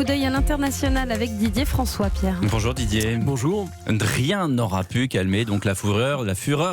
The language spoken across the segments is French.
coup d'œil à l'international avec Didier François, Pierre. Bonjour Didier. Bonjour. Rien n'aura pu calmer donc la fureur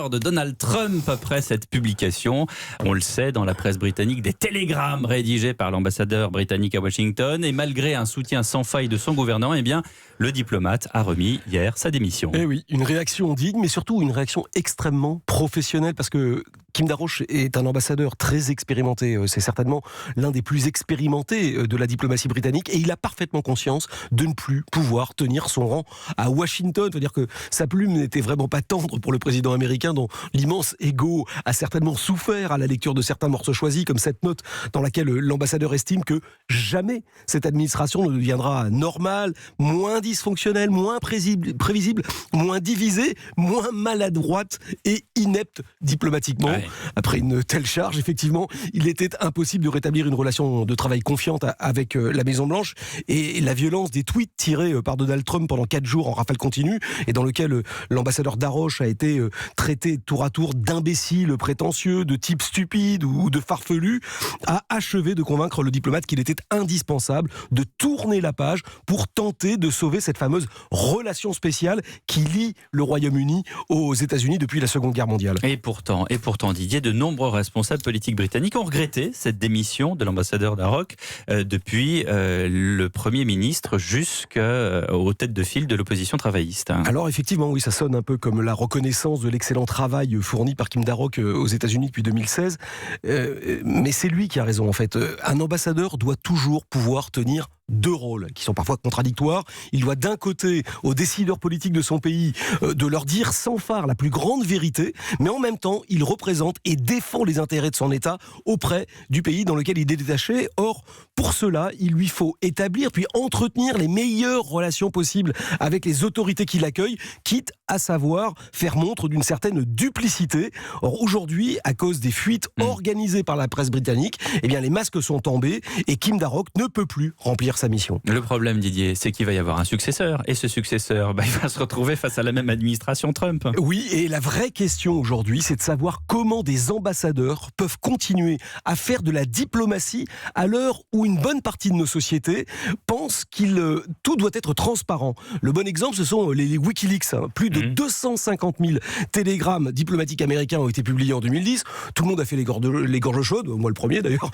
de Donald Trump après cette publication. On le sait, dans la presse britannique, des télégrammes rédigés par l'ambassadeur britannique à Washington, et malgré un soutien sans faille de son gouvernement, eh bien, le diplomate a remis hier sa démission. Eh oui, une réaction digne, mais surtout une réaction extrêmement professionnelle, parce que Kim Darroch est un ambassadeur très expérimenté. C'est certainement l'un des plus expérimentés de la diplomatie britannique, et il a parfaitement conscience de ne plus pouvoir tenir son rang à Washington. C'est-à-dire que sa plume n'était vraiment pas tendre pour le président américain, dont l'immense ego a certainement souffert à la lecture de certains morceaux choisis, comme cette note dans laquelle l'ambassadeur estime que jamais cette administration ne deviendra normale, moins dysfonctionnelle, moins prévisible, moins divisée, moins maladroite et inepte diplomatiquement. Ouais. Après une telle charge, effectivement, il était impossible de rétablir une relation de travail confiante avec la Maison-Blanche, et la violence des tweets tirés par Donald Trump pendant 4 jours en rafale continue, et dans lequel l'ambassadeur Darroch a été traité tour à tour d'imbécile prétentieux, de type stupide ou de farfelu, a achevé de convaincre le diplomate qu'il était indispensable de tourner la page pour tenter de sauver cette fameuse relation spéciale qui lie le Royaume-Uni aux États-Unis depuis la Seconde Guerre mondiale. Et pourtant, Didier, de nombreux responsables politiques britanniques ont regretté cette démission de l'ambassadeur Darroch, depuis le Premier ministre jusqu'aux têtes de file de l'opposition travailliste. Alors effectivement, oui, ça sonne un peu comme la reconnaissance de l'excellent travail fourni par Kim Darroch aux États-Unis depuis 2016. Mais c'est lui qui a raison, en fait. Un ambassadeur doit toujours pouvoir tenir 2 rôles qui sont parfois contradictoires. Il doit d'un côté aux décideurs politiques de son pays de leur dire sans phare la plus grande vérité, mais en même temps il représente et défend les intérêts de son État auprès du pays dans lequel il est détaché. Or, pour cela, il lui faut établir puis entretenir les meilleures relations possibles avec les autorités qui l'accueillent, quitte à savoir faire montre d'une certaine duplicité. Or aujourd'hui, à cause des fuites organisées par la presse britannique, eh bien les masques sont tombés et Kim Darroch ne peut plus remplir sa mission. Le problème, Didier, c'est qu'il va y avoir un successeur, et ce successeur, il va se retrouver face à la même administration Trump. Oui, et la vraie question aujourd'hui, c'est de savoir comment des ambassadeurs peuvent continuer à faire de la diplomatie à l'heure où une bonne partie de nos sociétés pense que tout doit être transparent. Le bon exemple, ce sont les Wikileaks. Plus de 250 000 télégrammes diplomatiques américains ont été publiés en 2010. Tout le monde a fait les gorges chaudes, moi le premier d'ailleurs.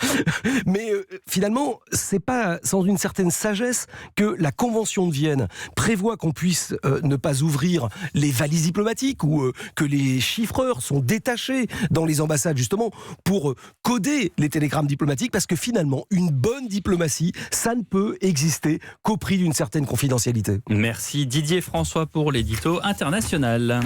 Mais finalement, c'est pas sans une certaine sagesse que la Convention de Vienne prévoit qu'on puisse ne pas ouvrir les valises diplomatiques, ou que les chiffreurs sont détachés dans les ambassades justement pour coder les télégrammes diplomatiques, parce que finalement une bonne diplomatie, ça ne peut exister qu'au prix d'une certaine confidentialité. Merci Didier François pour l'édito international.